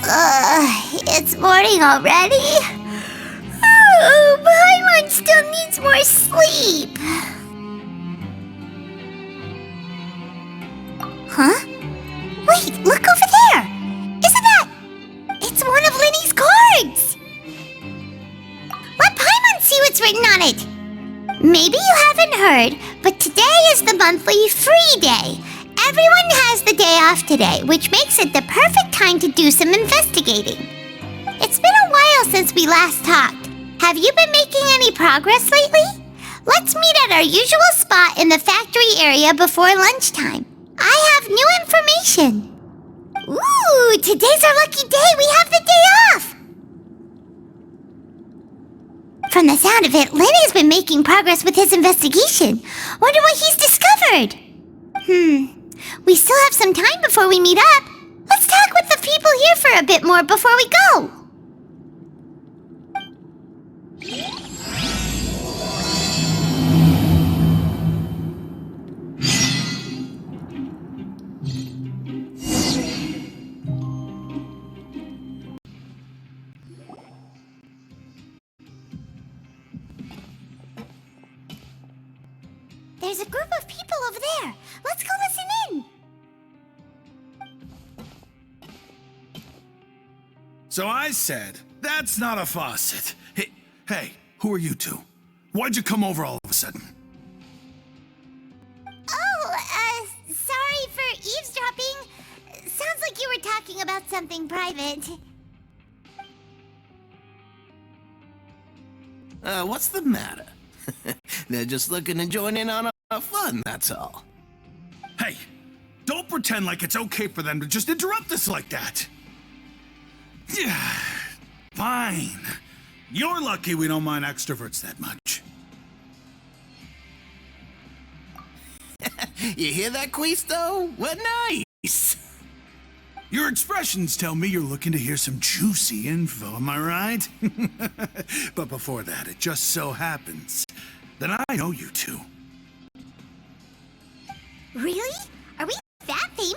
It's morning already? Oh, Paimon still needs more sleep. Huh? Wait, look over there! Isn't that... It's one of Linny's cards! Let Paimon see what's written on it. Maybe you haven't heard, but today is the monthly free day. Everyone has the day off today, which makes it the perfect time to do some investigating. It's been a while since we last talked. Have you been making any progress lately? Let's meet at our usual spot in the factory area before lunchtime. I have new information. Ooh, today's our lucky day. We have the day off. From the sound of it, Lenny's been making progress with his investigation. Wonder what he's discovered. We still have some time before we meet up. Let's talk with the people here for a bit more before we go. There's a group of people over there. Let's go listen in. So I said, that's not a faucet. Hey, who are you two? Why'd you come over all of a sudden? Oh, sorry for eavesdropping. Sounds like you were talking about something private. What's the matter? They're just looking to join in on our fun, that's all. Hey, don't pretend like it's okay for them to just interrupt us like that. Yeah, fine. You're lucky we don't mind extroverts that much. You hear that, Quisto? What nice! Your expressions tell me you're looking to hear some juicy info, am I right? But before that, it just so happens that I know you two. Really? Are we that famous?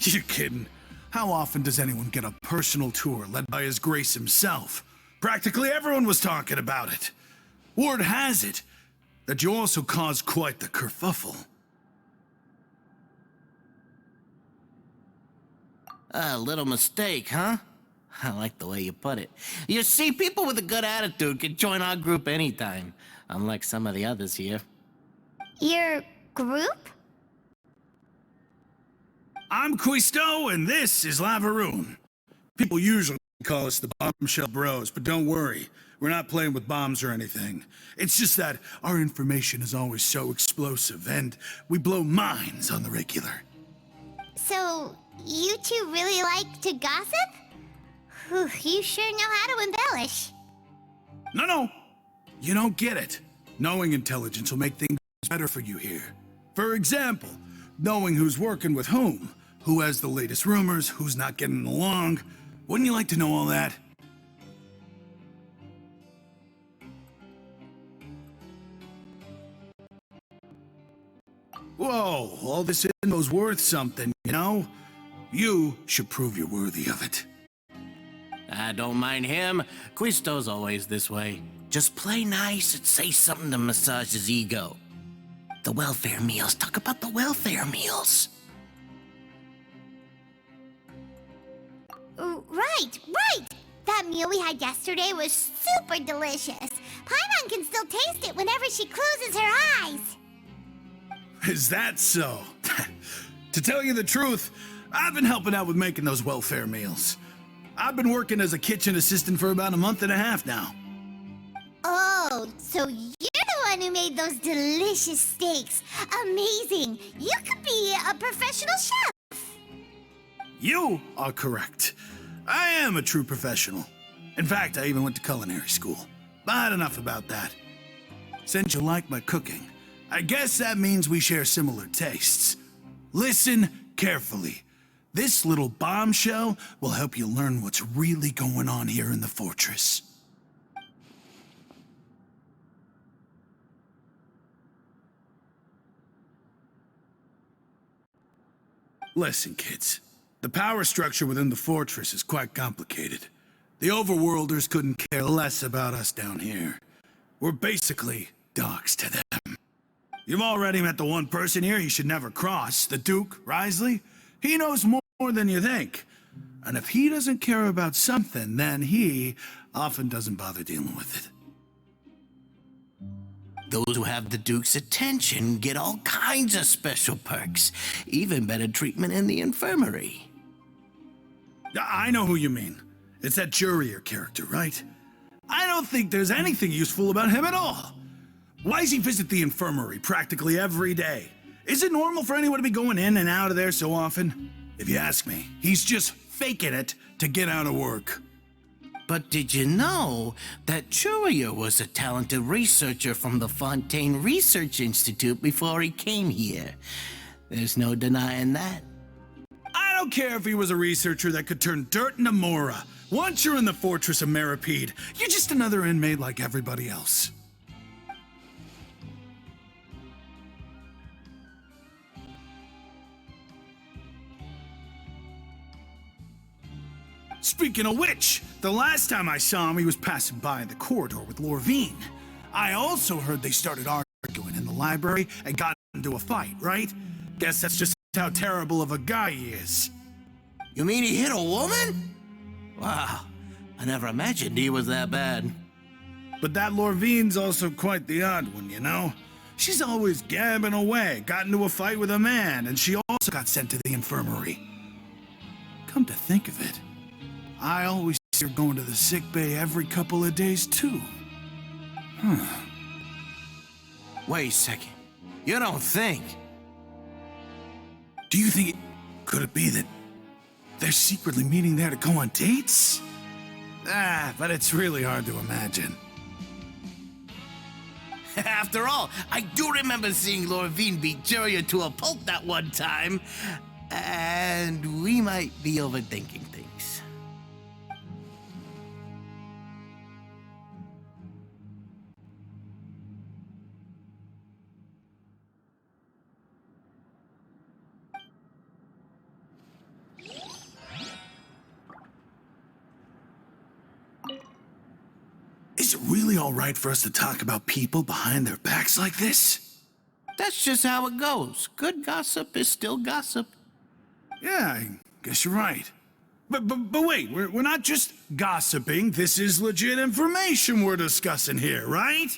You're kidding. How often does anyone get a personal tour led by His Grace himself? Practically everyone was talking about it. Word has it that you also caused quite the kerfuffle. A little mistake, huh? I like the way you put it. You see, people with a good attitude can join our group anytime, unlike some of the others here. Your group? I'm Quisto, and this is Lavaroon. People usually call us the Bombshell Bros, but don't worry. We're not playing with bombs or anything. It's just that our information is always so explosive, and we blow minds on the regular. So, you two really like to gossip? Whew, you sure know how to embellish. No. You don't get it. Knowing intelligence will make things better for you here. For example, knowing who's working with whom, who has the latest rumors, who's not getting along. Wouldn't you like to know all that? Whoa, all this info's worth something, you know? You should prove you're worthy of it. I don't mind him. Quisto's always this way. Just play nice and say something to massage his ego. The welfare meals. Talk about the welfare meals. Right. That meal we had yesterday was super delicious. Paimon can still taste it whenever she closes her eyes. Is that so? To tell you the truth, I've been helping out with making those welfare meals. I've been working as a kitchen assistant for about a month and a half now. Oh, so you're the one who made those delicious steaks. Amazing. You could be a professional chef. You are correct. I am a true professional. In fact, I even went to culinary school. But enough about that. Since you like my cooking, I guess that means we share similar tastes. Listen carefully. This little bombshell will help you learn what's really going on here in the fortress. Listen, kids. The power structure within the fortress is quite complicated. The overworlders couldn't care less about us down here. We're basically dogs to them. You've already met the one person here you should never cross, the Duke, Risley. He knows more than you think. And if he doesn't care about something, then he often doesn't bother dealing with it. Those who have the Duke's attention get all kinds of special perks, even better treatment in the infirmary. I know who you mean. It's that Jurier character, right? I don't think there's anything useful about him at all. Why does he visit the infirmary practically every day? Is it normal for anyone to be going in and out of there so often? If you ask me, he's just faking it to get out of work. But did you know that Jurier was a talented researcher from the Fontaine Research Institute before he came here? There's no denying that. I don't care if he was a researcher that could turn dirt into Mora. Once you're in the Fortress of Meropide, you're just another inmate like everybody else. Speaking of which, the last time I saw him, he was passing by the corridor with Lorvine. I also heard they started arguing in the library and got into a fight, right? Guess that's just how terrible of a guy he is. You mean he hit a woman? Wow, I never imagined he was that bad. But that Lorvine's also quite the odd one, you know? She's always gabbing away, got into a fight with a man, and she also got sent to the infirmary. Come to think of it, I always see her going to the sick bay every couple of days, too. Wait a second. You don't think? Do you think could it be that they're secretly meeting there to go on dates? But it's really hard to imagine. After all, I do remember seeing Lorvine beat Jurier to a pulp that one time. And we might be overthinking things. Is it really all right for us to talk about people behind their backs like this? That's just how it goes. Good gossip is still gossip. Yeah, I guess you're right. But wait, we're not just gossiping. This is legit information we're discussing here, right?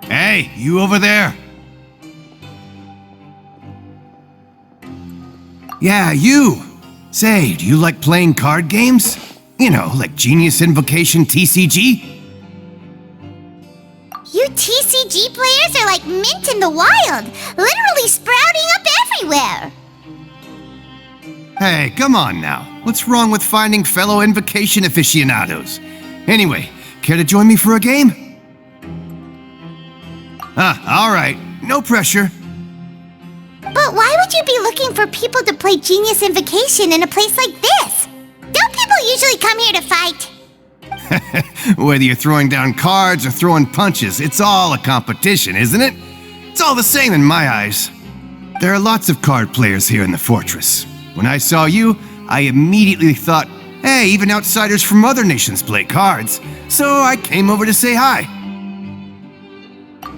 Hey, you over there! Yeah, you! Say, do you like playing card games? You know, like Genius Invocation TCG? You TCG players are like mint in the wild, literally sprouting up everywhere. Hey, come on now. What's wrong with finding fellow Invocation aficionados? Anyway, care to join me for a game? Alright. No pressure. But why would you be looking for people to play Genius Invocation in a place like this? Don't people usually come here to fight? Whether you're throwing down cards or throwing punches, it's all a competition, isn't it? It's all the same in my eyes. There are lots of card players here in the fortress. When I saw you, I immediately thought, hey, even outsiders from other nations play cards, so I came over to say hi.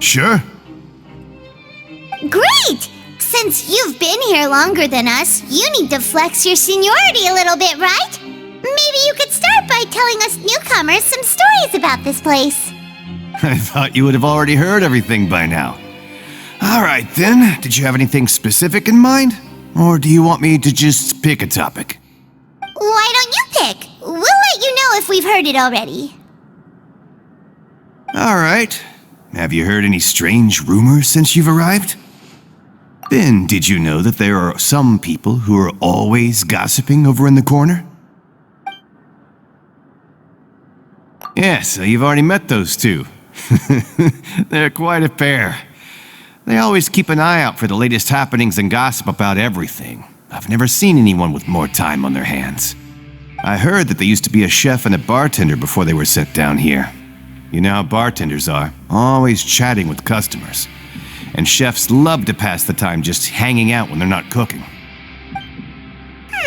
Sure. Great! Since you've been here longer than us, you need to flex your seniority a little bit, right? Maybe you could start by telling us newcomers some stories about this place. I thought you would have already heard everything by now. All right, then. Did you have anything specific in mind? Or do you want me to just pick a topic? Why don't you pick? We'll let you know if we've heard it already. All right. Have you heard any strange rumors since you've arrived? Then, did you know that there are some people who are always gossiping over in the corner? Yeah, so you've already met those two. They're quite a pair. They always keep an eye out for the latest happenings and gossip about everything. I've never seen anyone with more time on their hands. I heard that they used to be a chef and a bartender before they were sent down here. You know how bartenders are, always chatting with customers. and chefs love to pass the time just hanging out when they're not cooking.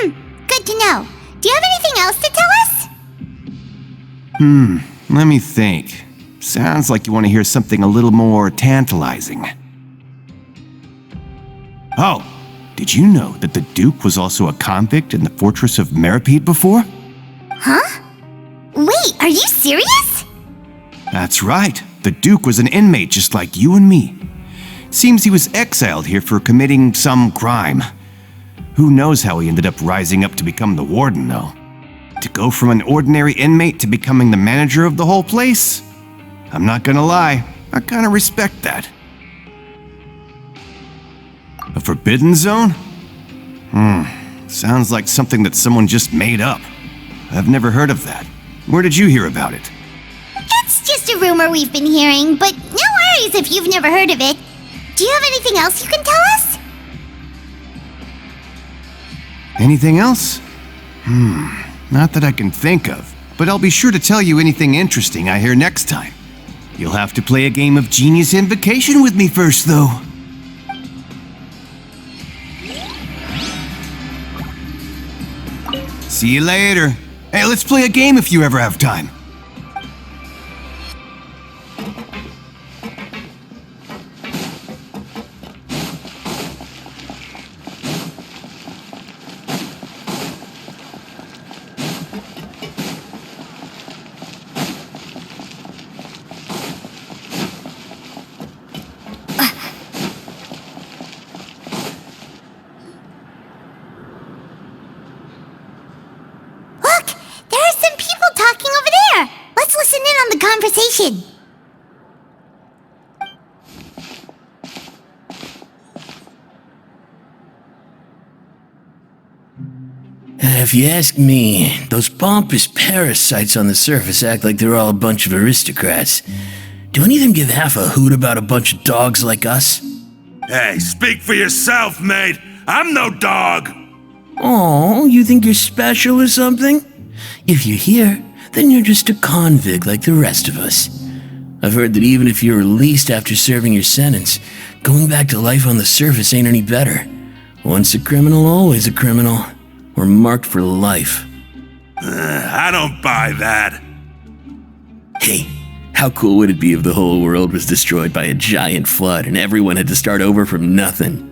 Good to know. Do you have anything else to tell us? Let me think. Sounds like you want to hear something a little more tantalizing. Oh, did you know that the Duke was also a convict in the Fortress of Meropide before? Huh? Wait, are you serious? That's right. The Duke was an inmate just like you and me. Seems he was exiled here for committing some crime. Who knows how he ended up rising up to become the warden, though? To go from an ordinary inmate to becoming the manager of the whole place? I'm not gonna lie, I kinda respect that. A forbidden zone? Sounds like something that someone just made up. I've never heard of that. Where did you hear about it? It's just a rumor we've been hearing, but no worries if you've never heard of it. Do you have anything else you can tell us? Anything else? Not that I can think of, but I'll be sure to tell you anything interesting I hear next time. You'll have to play a game of Genius Invocation with me first, though. See you later. Hey, let's play a game if you ever have time. Look, there are some people talking over there. Let's listen in on the conversation. If you ask me, those pompous parasites on the surface act like they're all a bunch of aristocrats. Do any of them give half a hoot about a bunch of dogs like us? Hey, speak for yourself, mate. I'm no dog. Oh, you think you're special or something? If you're here, then you're just a convict like the rest of us. I've heard that even if you're released after serving your sentence, going back to life on the surface ain't any better. Once a criminal, always a criminal. We're marked for life. I don't buy that. Hey, how cool would it be if the whole world was destroyed by a giant flood and everyone had to start over from nothing?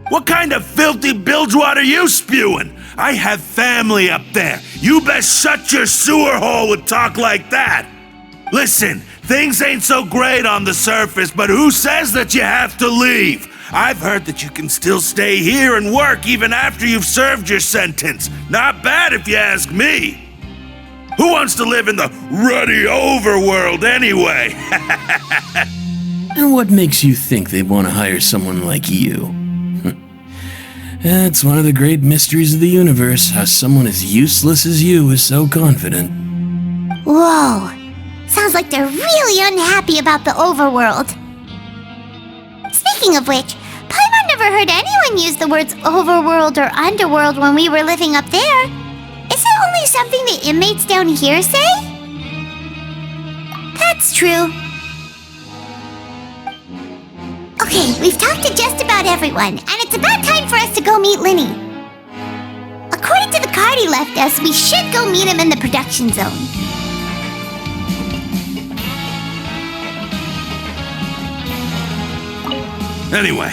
What kind of filthy bilgewater are you spewing? I have family up there. You best shut your sewer hole with talk like that. Listen, things ain't so great on the surface, but who says that you have to leave? I've heard that you can still stay here and work even after you've served your sentence. Not bad if you ask me. Who wants to live in the ruddy overworld anyway? And what makes you think they want to hire someone like you? It's one of the great mysteries of the universe, how someone as useless as you is so confident. Whoa. Sounds like they're really unhappy about the overworld. Speaking of which, Paimon never heard anyone use the words overworld or underworld when we were living up there. Is it only something the inmates down here say? That's true. Okay, we've talked to just about everyone, and it's about time for us to go meet Linny. According to the card he left us, we should go meet him in the production zone. Anyway,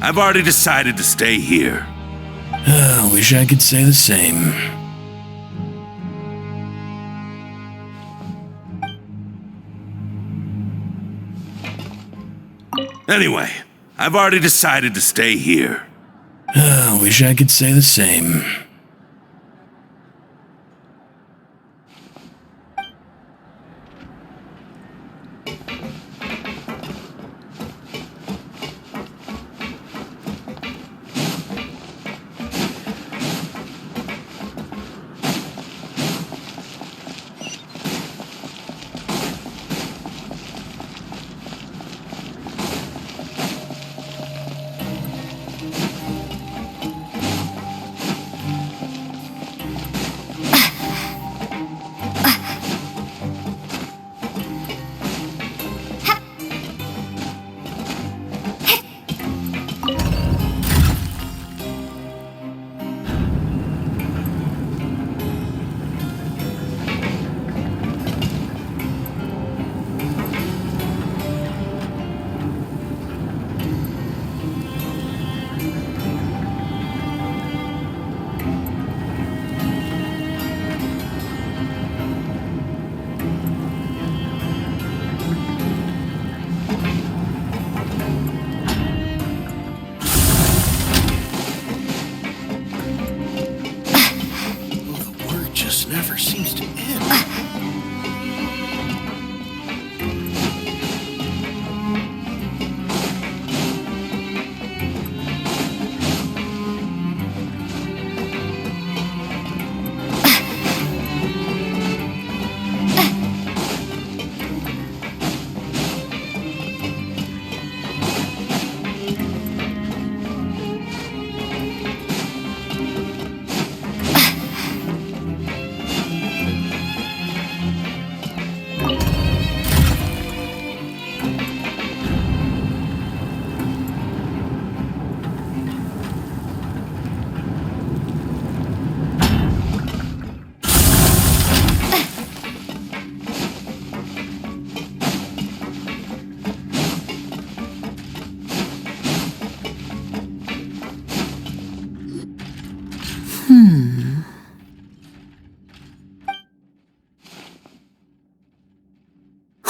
I've already decided to stay here. I wish I could say the same. Anyway, I've already decided to stay here. I wish I could say the same.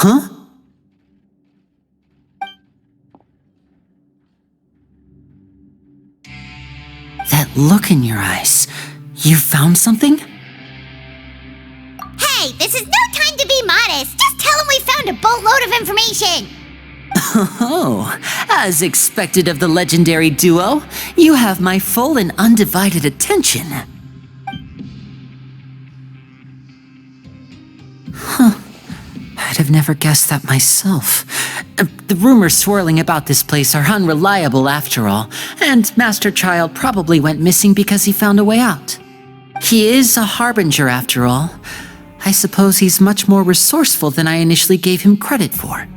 Huh? That look in your eyes. You found something? Hey, this is no time to be modest. Just tell him we found a boatload of information. Oh, as expected of the legendary duo, you have my full and undivided attention. I'd have never guessed that myself. The rumors swirling about this place are unreliable after all, and Master Child probably went missing because he found a way out. He is a harbinger after all. I suppose he's much more resourceful than I initially gave him credit for.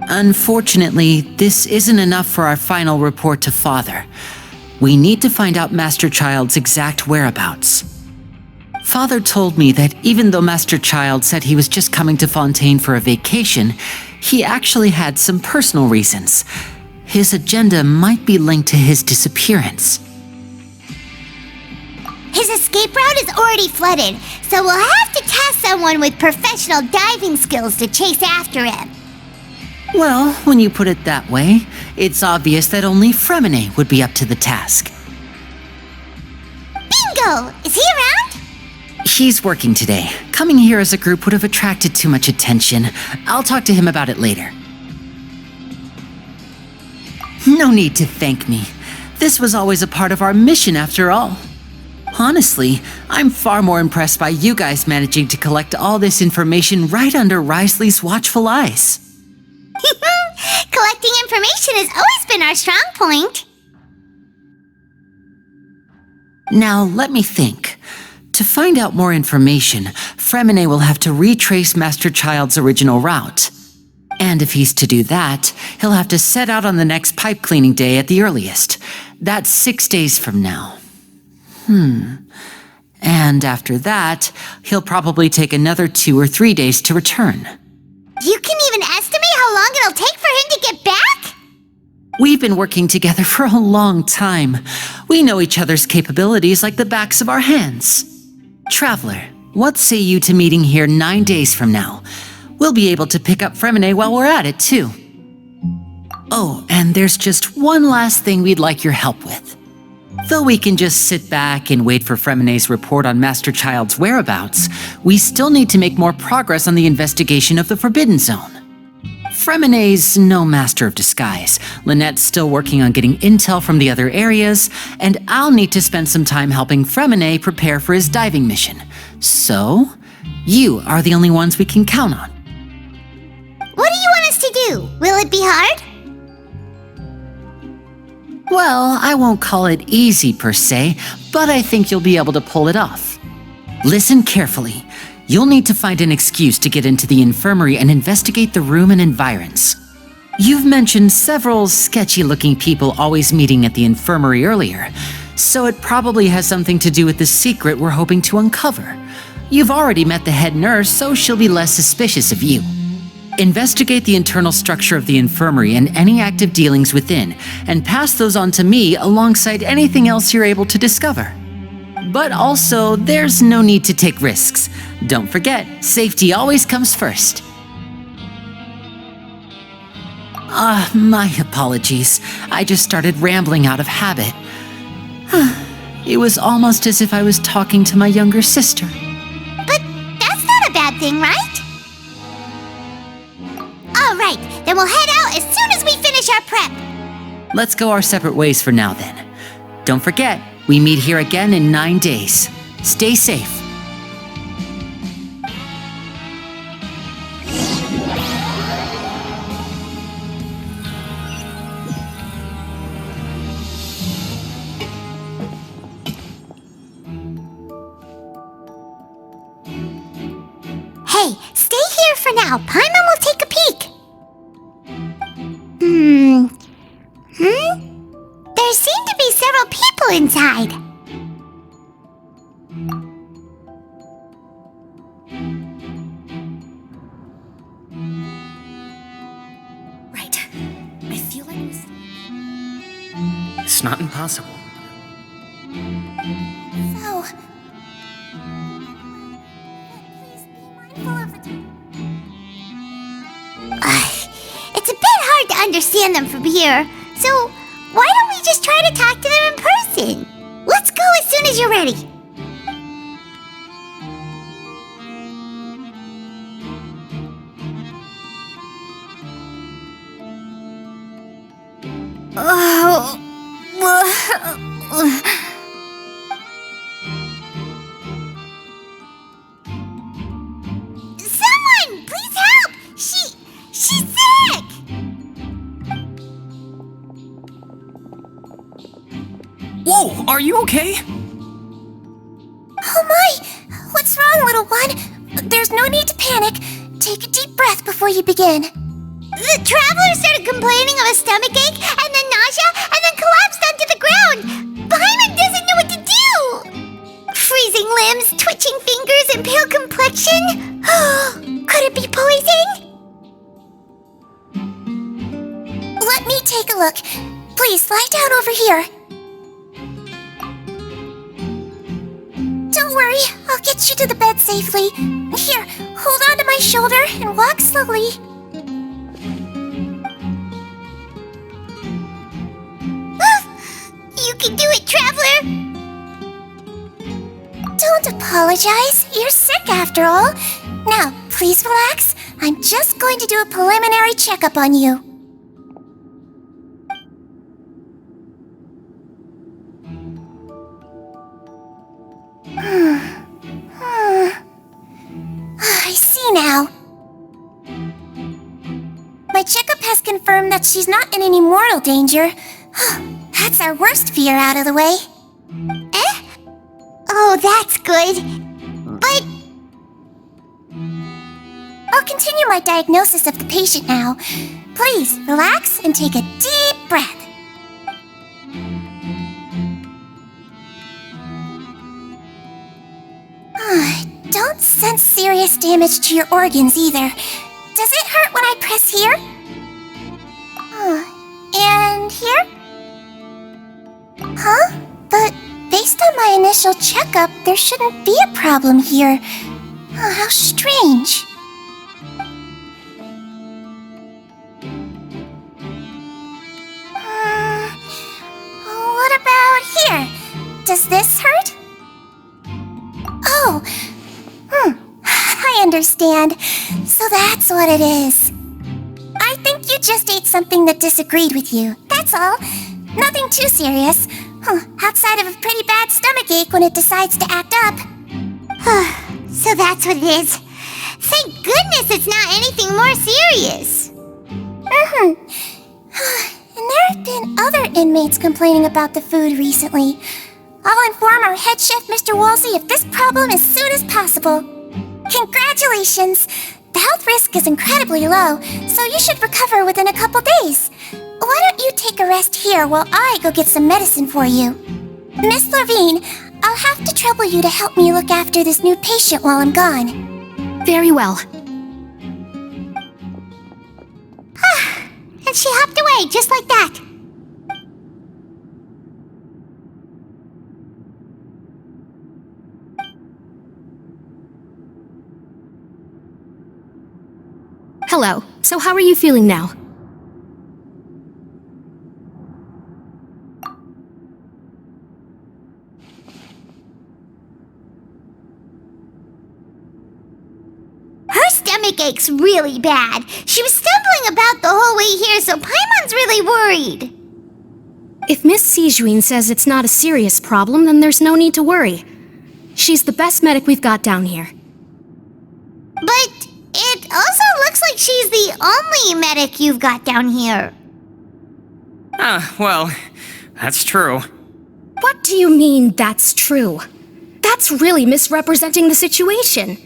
Unfortunately, this isn't enough for our final report to Father. We need to find out Master Child's exact whereabouts. Father told me that even though Master Child said he was just coming to Fontaine for a vacation, he actually had some personal reasons. His agenda might be linked to his disappearance. His escape route is already flooded, so we'll have to task someone with professional diving skills to chase after him. Well, when you put it that way, it's obvious that only Fremine would be up to the task. Bingo! Is he around? He's working today. Coming here as a group would have attracted too much attention. I'll talk to him about it later. No need to thank me. This was always a part of our mission after all. Honestly, I'm far more impressed by you guys managing to collect all this information right under Risley's watchful eyes. Collecting information has always been our strong point. Now, let me think. To find out more information, Fremine will have to retrace Master Child's original route. And if he's to do that, he'll have to set out on the next pipe cleaning day at the earliest. That's 6 days from now. And after that, he'll probably take another 2 or 3 days to return. You can even estimate how long it'll take for him to get back? We've been working together for a long time. We know each other's capabilities like the backs of our hands. Traveler, what say you to meeting here 9 days from now? We'll be able to pick up Fremine while we're at it, too. Oh, and there's just one last thing we'd like your help with. Though we can just sit back and wait for Fremine's report on Master Child's whereabouts, we still need to make more progress on the investigation of the Forbidden Zone. Fremine's no master of disguise. Lynette's still working on getting intel from the other areas, and I'll need to spend some time helping Fremine prepare for his diving mission. So, you are the only ones we can count on. What do you want us to do? Will it be hard? Well, I won't call it easy per se, but I think you'll be able to pull it off. Listen carefully. You'll need to find an excuse to get into the infirmary and investigate the room and environs. You've mentioned several sketchy-looking people always meeting at the infirmary earlier, so it probably has something to do with the secret we're hoping to uncover. You've already met the head nurse, so she'll be less suspicious of you. Investigate the internal structure of the infirmary and any active dealings within, and pass those on to me alongside anything else you're able to discover. But also, there's no need to take risks. Don't forget, safety always comes first. My apologies. I just started rambling out of habit. It was almost as if I was talking to my younger sister. But that's not a bad thing, right? All right, then we'll head out as soon as we finish our prep. Let's go our separate ways for now then. Don't forget, we meet here again in 9 days. Stay safe. Hey, stay here for now. Paimon will take a peek. There seem to be several people inside. Right. I feel like this. It's not impossible. So, please be mindful of the time. understand them from here, so why don't we just try to talk to them in person? Let's go as soon as you're ready. Someone, please help! She's sick! Whoa, are you okay? Oh my! What's wrong, little one? There's no need to panic. Take a deep breath before you begin. The traveler started complaining of a stomachache, and then nausea, and then collapsed onto the ground. Paimon doesn't know what to do! Freezing limbs, twitching fingers, and pale complexion? Could it be poison? Let me take a look. Please lie down over here. Don't worry, I'll get you to the bed safely. Here, hold on to my shoulder and walk slowly. You can do it, traveler! Don't apologize. You're sick after all. Now, please relax. I'm just going to do a preliminary checkup on you. I see now. My checkup has confirmed that she's not in any mortal danger. That's our worst fear out of the way. Eh? Oh, that's good. But I'll continue my diagnosis of the patient now. Please relax and take a deep breath. Don't sense serious damage to your organs either. Does it hurt when I press here? And here? Huh? But based on my initial checkup, there shouldn't be a problem here. How strange. What about here? Does this hurt? Oh, I understand. So that's what it is. I think you just ate something that disagreed with you. That's all. Nothing too serious. Outside of a pretty bad stomachache when it decides to act up. so that's what it is. Thank goodness it's not anything more serious. And there have been other inmates complaining about the food recently. I'll inform our head chef, Mr. Wolsey, of this problem as soon as possible. Congratulations! The health risk is incredibly low, so you should recover within a couple days. Why don't you take a rest here while I go get some medicine for you? Miss Levine, I'll have to trouble you to help me look after this new patient while I'm gone. Very well. And she hopped away just like that. Hello. So how are you feeling now? Her stomach aches really bad. She was stumbling about the whole way here, so Paimon's really worried. If Miss Sijuin says it's not a serious problem, then there's no need to worry. She's the best medic we've got down here. But it also looks like she's the only medic you've got down here. Well, that's true. What do you mean, that's true? That's really misrepresenting the situation.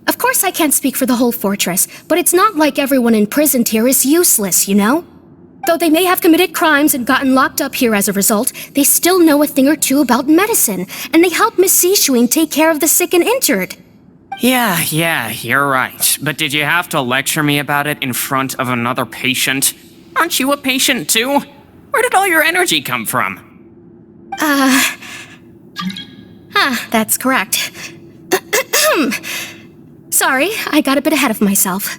Of course I can't speak for the whole fortress, but it's not like everyone imprisoned here is useless, you know? Though they may have committed crimes and gotten locked up here as a result, they still know a thing or two about medicine, and they help Miss Sijuin take care of the sick and injured. Yeah, you're right. But did you have to lecture me about it in front of another patient? Aren't you a patient too? Where did all your energy come from? That's correct. Sorry, I got a bit ahead of myself.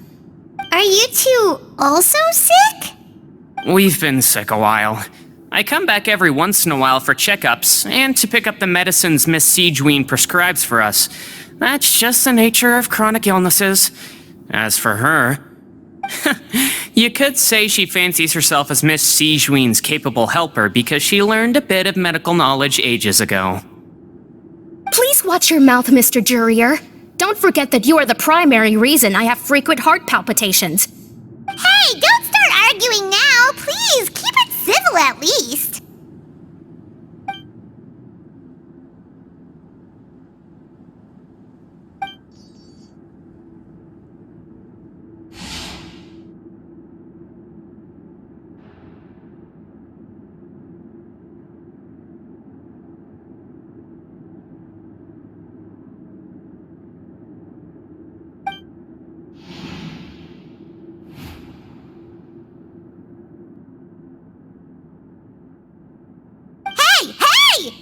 Are you two also sick? we've been sick a while. I come back every once in a while for checkups and to pick up the medicines Miss Siegewien prescribes for us. That's just the nature of chronic illnesses. As for her, you could say she fancies herself as Miss Siegewien's capable helper because she learned a bit of medical knowledge ages ago. Please watch your mouth, Mr. Jurier. Don't forget that you are the primary reason I have frequent heart palpitations. Hey, don't start arguing now! Please, keep it civil at least!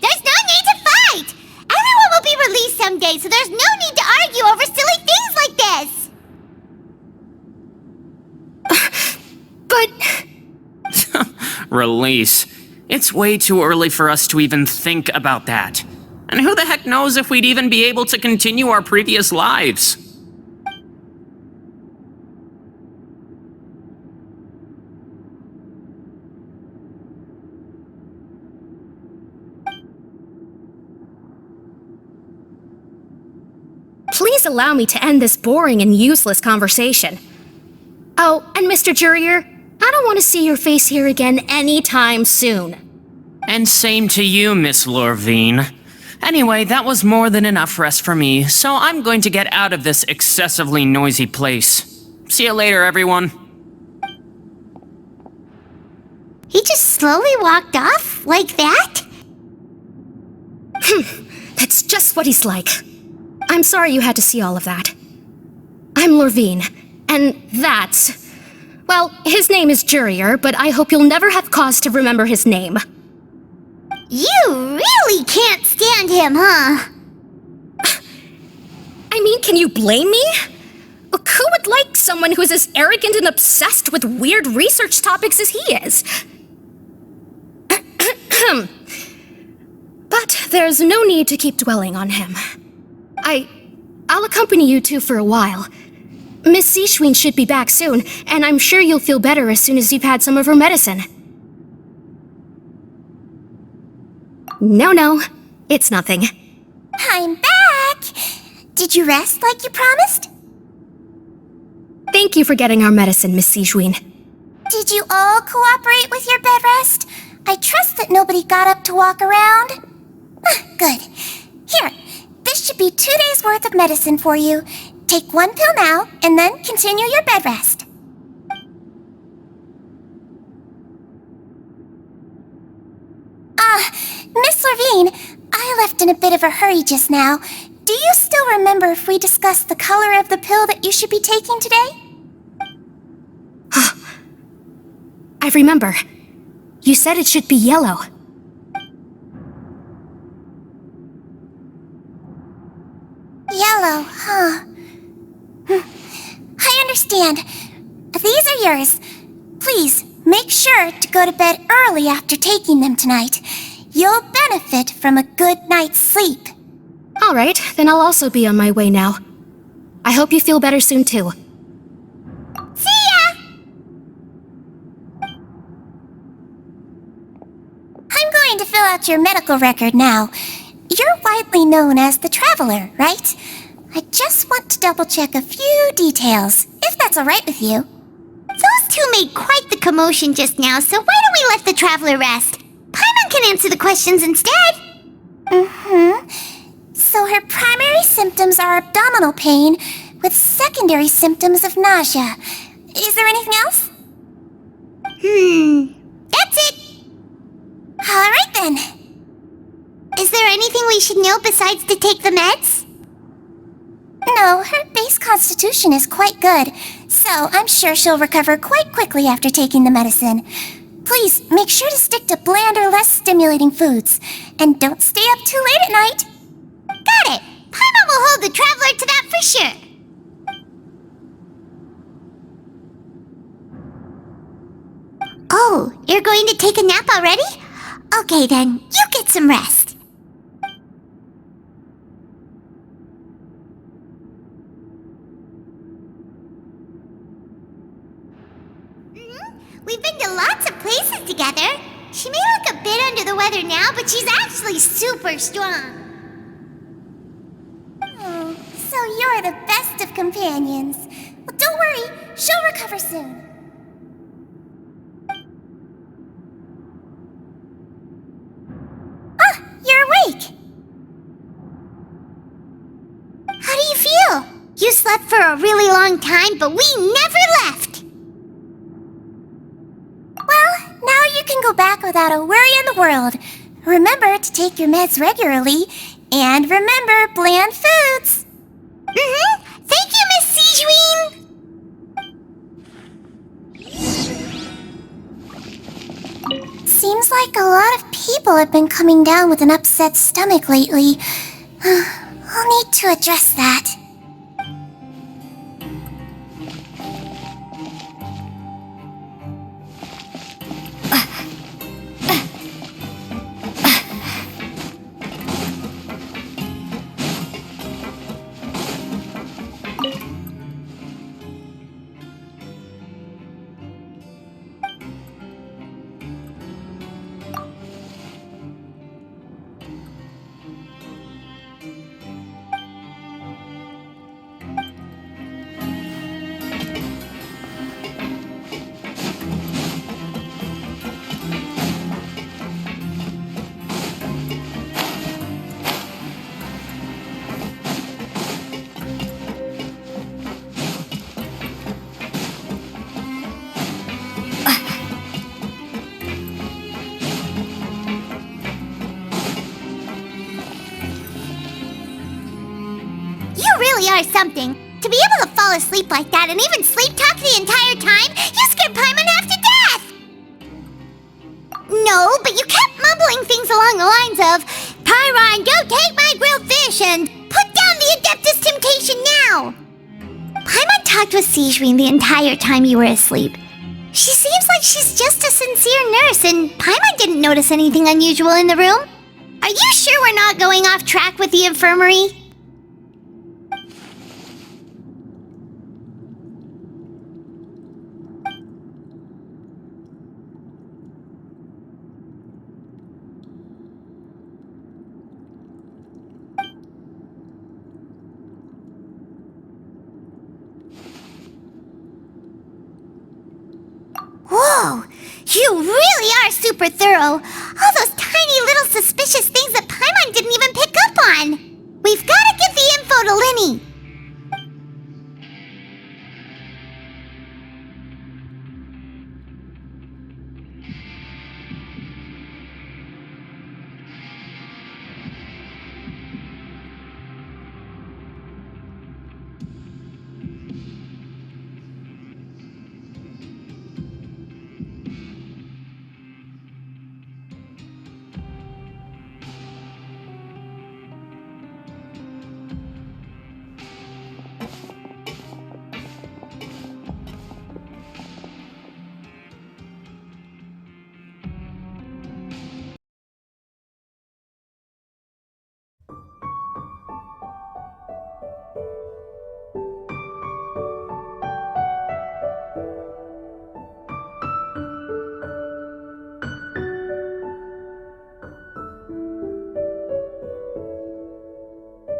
There's no need to fight! Everyone will be released someday, so there's no need to argue over silly things like this! But... Release. It's way too early for us to even think about that. And who the heck knows if we'd even be able to continue our previous lives? Please allow me to end this boring and useless conversation. Oh, and Mr. Jurier, I don't want to see your face here again anytime soon. And same to you, Miss Lorvine. Anyway, that was more than enough rest for me, so I'm going to get out of this excessively noisy place. See you later, everyone. He just slowly walked off like that? That's just what he's like. I'm sorry you had to see all of that. I'm Lorvine, and that's... Well, his name is Jurier, but I hope you'll never have cause to remember his name. You really can't stand him, huh? I mean, can you blame me? Who would like someone who is as arrogant and obsessed with weird research topics as he is? But there's no need to keep dwelling on him. I'll accompany you two for a while. Miss Siegewien should be back soon, and I'm sure you'll feel better as soon as you've had some of her medicine. No, it's nothing. I'm back! Did you rest like you promised? Thank you for getting our medicine, Miss Siegewien. Did you all cooperate with your bed rest? I trust that nobody got up to walk around. Good. Here, this should be 2 days' worth of medicine for you. Take one pill now, and then continue your bed rest. Miss Lorvine, I left in a bit of a hurry just now. Do you still remember if we discussed the color of the pill that you should be taking today? I remember. You said it should be yellow. Yellow, huh? I understand. These are yours. Please, make sure to go to bed early after taking them tonight. You'll benefit from a good night's sleep. All right, then I'll also be on my way now. I hope you feel better soon, too. See ya! I'm going to fill out your medical record now. You're widely known as the Traveler, right? I just want to double-check a few details, if that's all right with you. Those two made quite the commotion just now, so why don't we let the Traveler rest? Paimon can answer the questions instead. So her primary symptoms are abdominal pain, with secondary symptoms of nausea. Is there anything else? That's it. All right then. Is there anything we should know besides to take the meds? No, her base constitution is quite good, so I'm sure she'll recover quite quickly after taking the medicine. Please, make sure to stick to bland or less stimulating foods, and don't stay up too late at night. Got it. Paimon will hold the Traveler to that for sure. Oh, You're going to take a nap already? Okay then, you get some rest. We've been to lots of places together. She may look a bit under the weather now, but she's actually super strong. Oh, so you're the best of companions. Well, don't worry, she'll recover soon. Ah, you're awake. How do you feel? You slept for a really long time, but we never left. Well, now you can go back without a worry in the world. Remember to take your meds regularly, and remember bland foods. Thank you, Miss Sijuine. Seems like a lot of people have been coming down with an upset stomach lately. I'll need to address that. You really are something. To be able to fall asleep like that and even sleep talk the entire time, you scared Paimon half to death! No, but you kept mumbling things along the lines of, Pyron, don't take my grilled fish, and put down the Adeptus Temptation now! Paimon talked with Sijuine the entire time you were asleep. She seems like she's just a sincere nurse, and Paimon didn't notice anything unusual in the room. Are you sure we're not going off track with the infirmary? Whoa! You really are super thorough! All those tiny little suspicious things that Paimon didn't even pick up on! We've gotta give the info to Linny!